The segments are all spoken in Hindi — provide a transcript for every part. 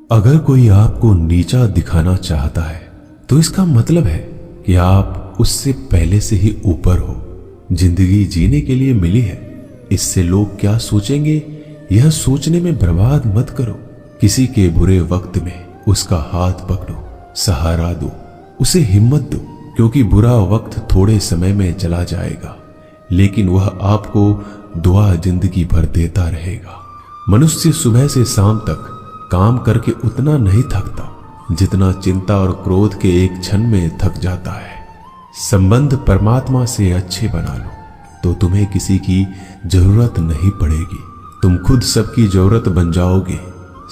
अगर कोई आपको नीचा दिखाना चाहता है तो इसका मतलब है कि आप उससे पहले से ही ऊपर हो। जिंदगी जीने के लिए मिली है, इससे लोग क्या सोचेंगे यह सोचने में बर्बाद मत करो। किसी के बुरे वक्त में उसका हाथ पकड़ो, सहारा दो, उसे हिम्मत दो, क्योंकि बुरा वक्त थोड़े समय में चला जाएगा लेकिन वह आपको दुआ जिंदगी भर देता रहेगा। मनुष्य सुबह से शाम तक काम करके उतना नहीं थकता जितना चिंता और क्रोध के एक क्षण में थक जाता है। संबंध परमात्मा से अच्छे बना लो तो तुम्हें किसी की जरूरत नहीं पड़ेगी, तुम खुद सबकी जरूरत बन जाओगे।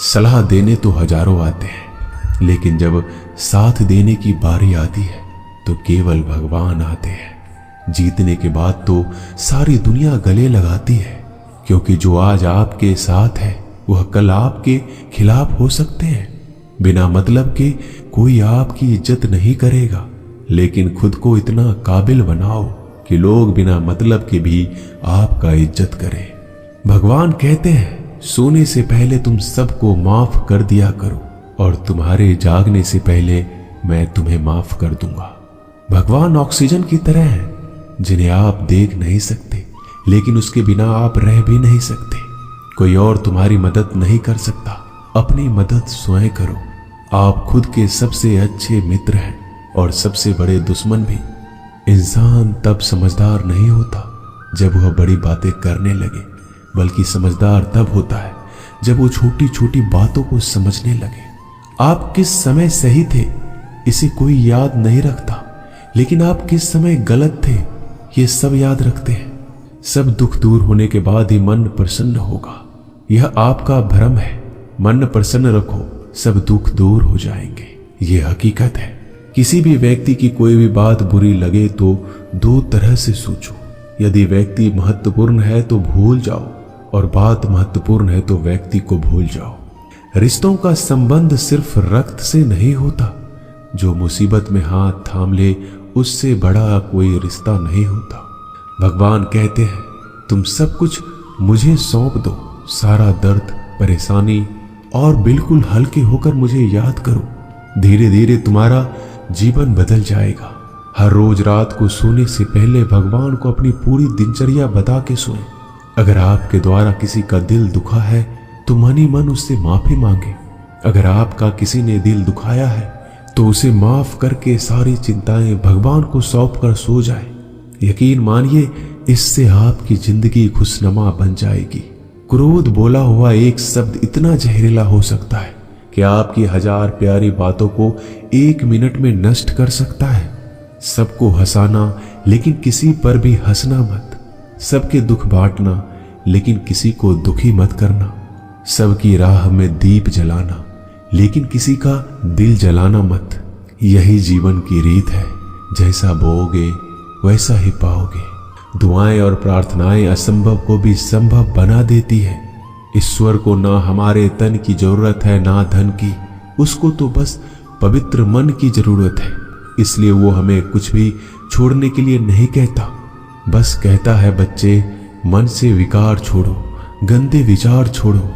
सलाह देने तो हजारों आते हैं लेकिन जब साथ देने की बारी आती है तो केवल भगवान आते हैं। जीतने के बाद तो सारी दुनिया गले लगाती है, क्योंकि जो आज आपके साथ है वह कल आपके खिलाफ हो सकते हैं। बिना मतलब के कोई आपकी इज्जत नहीं करेगा, लेकिन खुद को इतना काबिल बनाओ कि लोग बिना मतलब के भी आपका इज्जत करें। भगवान कहते हैं सोने से पहले तुम सबको माफ कर दिया करो और तुम्हारे जागने से पहले मैं तुम्हें माफ कर दूंगा। भगवान ऑक्सीजन की तरह है जिन्हें आप देख नहीं सकते, लेकिन उसके बिना आप रह भी नहीं सकते। कोई और तुम्हारी मदद नहीं कर सकता, अपनी मदद स्वयं करो। आप खुद के सबसे अच्छे मित्र हैं और सबसे बड़े दुश्मन भी। इंसान तब समझदार नहीं होता जब वह बड़ी बातें करने लगे, बल्कि समझदार तब होता है जब वो छोटी छोटी बातों को समझने लगे। आप किस समय सही थे इसे कोई याद नहीं रखता, लेकिन आप किस समय गलत थे ये सब याद रखते हैं। सब दुख दूर होने के बाद ही मन प्रसन्न होगा, यह आपका भ्रम है। मन प्रसन्न रखो, सब दुख दूर हो जाएंगे, ये हकीकत है। किसी भी व्यक्ति की कोई भी बात बुरी लगे तो दो तरह से सोचो। यदि व्यक्ति महत्वपूर्ण है तो भूल जाओ, और बात महत्वपूर्ण है तो व्यक्ति को भूल जाओ। रिश्तों का संबंध सिर्फ रक्त से नहीं होता, जो मुसीबत में हाथ थाम ले उससे बड़ा कोई रिश्ता नहीं होता। भगवान कहते हैं तुम सब कुछ मुझे सौंप दो, सारा दर्द परेशानी, और बिल्कुल हल्के होकर मुझे याद करो। धीरे धीरे तुम्हारा जीवन बदल जाएगा। हर रोज रात को सोने से पहले भगवान को अपनी पूरी दिनचर्या बता के सोएं। अगर आपके द्वारा किसी का दिल दुखा है तो मन ही मन उससे माफी मांगे। अगर आपका किसी ने दिल दुखाया है तो उसे माफ करके सारी चिंताएं भगवान को सौंप कर सो जाए। यकीन मानिए इससे आपकी जिंदगी खुशनुमा बन जाएगी। क्रोध बोला हुआ एक शब्द इतना जहरीला हो सकता है कि आपकी हजार प्यारी बातों को एक मिनट में नष्ट कर सकता है। सबको हंसाना लेकिन किसी पर भी हंसना मत। सबके दुख बांटना लेकिन किसी को दुखी मत करना। सबकी राह में दीप जलाना लेकिन किसी का दिल जलाना मत। यही जीवन की रीत है, जैसा बोओगे वैसा ही पाओगे। दुआएं और प्रार्थनाएं असंभव को भी संभव बना देती है। ईश्वर को ना हमारे तन की जरूरत है ना धन की, उसको तो बस पवित्र मन की जरूरत है। इसलिए वो हमें कुछ भी छोड़ने के लिए नहीं कहता, बस कहता है बच्चे मन से विकार छोड़ो, गंदे विचार छोड़ो।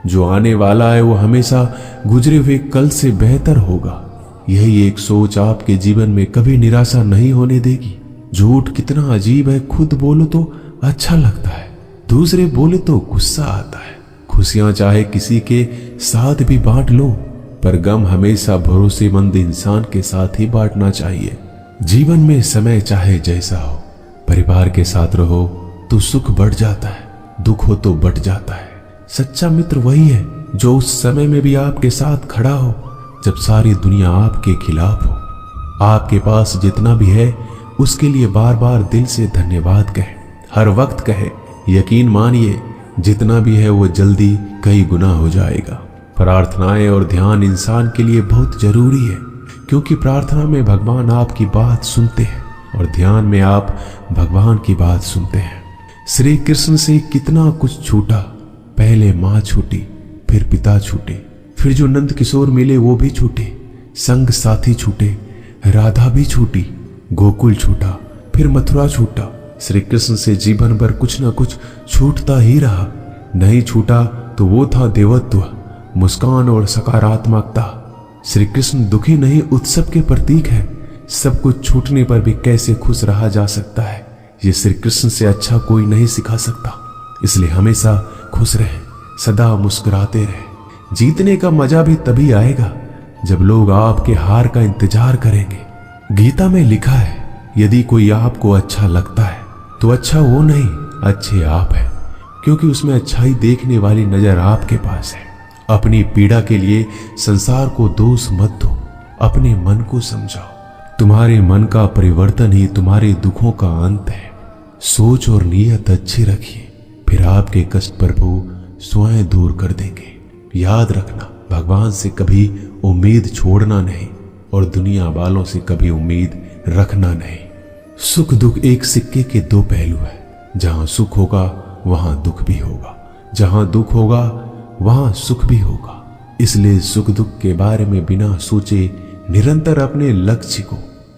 जो आने वाला है वो हमेशा गुजरे हुए कल से बेहतर होगा। यही एक सोच आपके जीवन में कभी निराशा नहीं होने देगी। झूठ कितना अजीब है, खुद बोलो तो अच्छा लगता है, दूसरे बोले तो गुस्सा आता है। खुशियां चाहे किसी के साथ भी बांट लो, पर गम हमेशा भरोसेमंद इंसान के साथ ही बांटना चाहिए। जीवन में समय चाहे जैसा हो, परिवार के साथ रहो तो सुख बढ़ जाता है, दुख हो तो बढ़ जाता है। सच्चा मित्र वही है जो उस समय में भी आपके साथ खड़ा हो जब सारी दुनिया आपके खिलाफ हो। आपके पास जितना भी है उसके लिए बार बार दिल से धन्यवाद कहे, हर वक्त कहे। यकीन मानिए जितना भी है वो जल्दी कई गुना हो जाएगा। प्रार्थनाएं और ध्यान इंसान के लिए बहुत जरूरी है, क्योंकि प्रार्थना में भगवान आपकी बात सुनते हैं और ध्यान में आप भगवान की बात सुनते हैं। श्री कृष्ण से कितना कुछ छूटा, पहले माँ छूटी, फिर पिता छूटे, फिर जो नंद किशोर मिले वो भी छूटे, संग साथी छूटे, राधा भी छूटी, गोकुल छूटा, फिर मथुरा छूटा। श्री कृष्ण से जीवन भर कुछ न कुछ छूटता ही रहा। नहीं छूटा तो वो था देवत्व, मुस्कान और सकारात्मकता। श्री कृष्ण दुखी नहीं, उत्सव के प्रतीक है। सब कुछ छूटने पर भी कैसे खुश रहा जा सकता है, ये श्री कृष्ण से अच्छा कोई नहीं सिखा सकता। इसलिए हमेशा खुश रहें, सदा मुस्कुराते रहें। जीतने का मजा भी तभी आएगा जब लोग आपके हार का इंतजार करेंगे। गीता में लिखा है, यदि कोई आपको अच्छा लगता है तो अच्छा वो नहीं, अच्छे आप हैं, क्योंकि उसमें अच्छाई देखने वाली नजर आपके पास है। अपनी पीड़ा के लिए संसार को दोष मत दो, अपने मन को समझाओ। तुम्हारे मन का परिवर्तन ही तुम्हारे दुखों का अंत है। सोच और नीयत अच्छी रखिए, फिर आपके कष्ट प्रभु स्वयं दूर कर देंगे। याद रखना, भगवान से कभी उम्मीद छोड़ना नहीं और दुनिया वालों से कभी उम्मीद रखना नहीं। सुख दुख एक सिक्के के दो पहलू है। जहां सुख होगा वहां दुख भी होगा, जहां दुख होगा वहां सुख भी होगा। इसलिए सुख दुख के बारे में बिना सोचे निरंतर अपने लक्ष्य को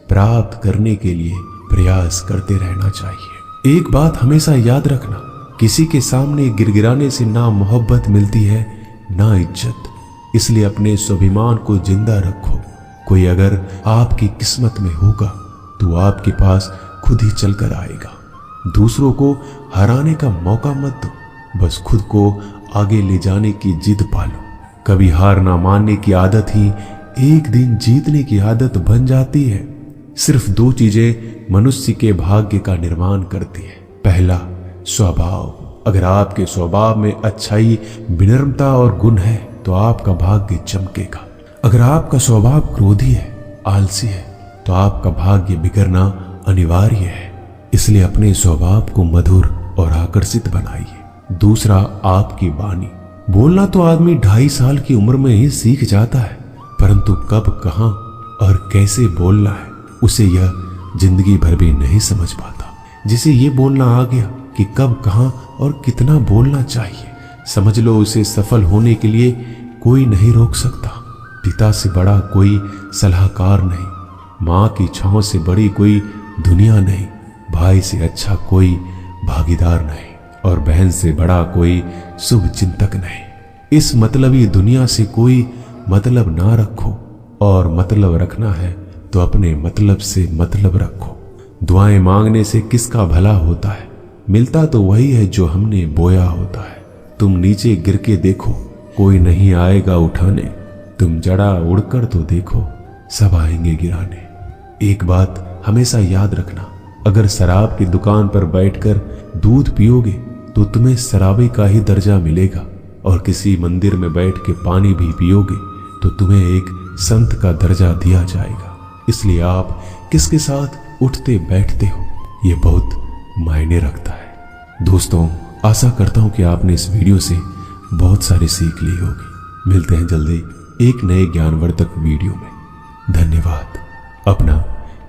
प्राप्त करने के लिए प्रयास करते रहना चाहिए। एक बात हमेशा याद रखना, किसी के सामने गिड़गिड़ाने से ना मोहब्बत मिलती है ना इज्जत। इसलिए अपने स्वाभिमान को जिंदा रखो। कोई अगर आपकी किस्मत में होगा तो आपके पास खुद ही चलकर आएगा। दूसरों को हराने का मौका मत दो, बस खुद को आगे ले जाने की जिद पालो। कभी हार ना मानने की आदत ही एक दिन जीतने की आदत बन जाती है। सिर्फ दो चीजें मनुष्य के भाग्य का निर्माण करती है। पहला, स्वभाव। अगर आपके स्वभाव में अच्छाई, विनम्रता और गुण है तो आपका भाग्य चमकेगा। अगर आपका स्वभाव क्रोधी है, आलसी है, तो आपका भाग्य बिगड़ना अनिवार्य है। इसलिए अपने स्वभाव को मधुर और आकर्षित बनाइए। दूसरा, आपकी वाणी। बोलना तो आदमी 2.5 साल की उम्र में ही सीख जाता है, परंतु कब, कहां और कैसे बोलना है उसे यह जिंदगी भर भी नहीं समझ पाता। जिसे ये बोलना आ गया कि कब, कहां और कितना बोलना चाहिए, समझ लो उसे सफल होने के लिए कोई नहीं रोक सकता। पिता से बड़ा कोई सलाहकार नहीं, माँ की छांव से बड़ी कोई दुनिया नहीं, भाई से अच्छा कोई भागीदार नहीं और बहन से बड़ा कोई शुभ चिंतक नहीं। इस मतलबी दुनिया से कोई मतलब ना रखो, और मतलब रखना है तो अपने मतलब से मतलब रखो। दुआएं मांगने से किसका भला होता है, मिलता तो वही है जो हमने बोया होता है। तुम नीचे गिर के देखो, कोई नहीं आएगा उठाने। तुम जड़ा उड़कर तो देखो, सब आएंगे गिराने। एक बात हमेशा याद रखना, अगर शराब की दुकान पर बैठकर दूध पियोगे तो तुम्हें शराबी का ही दर्जा मिलेगा, और किसी मंदिर में बैठ के पानी भी पियोगे तो तुम्हें एक संत का दर्जा दिया जाएगा। इसलिए आप किसके साथ उठते बैठते हो, ये बहुत मायने रखता है। दोस्तों, आशा करता हूं कि आपने इस वीडियो से बहुत सारी सीख ली होगी। मिलते हैं जल्दी एक नए ज्ञानवर्धक वीडियो में। धन्यवाद। अपना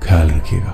ख्याल रखिएगा।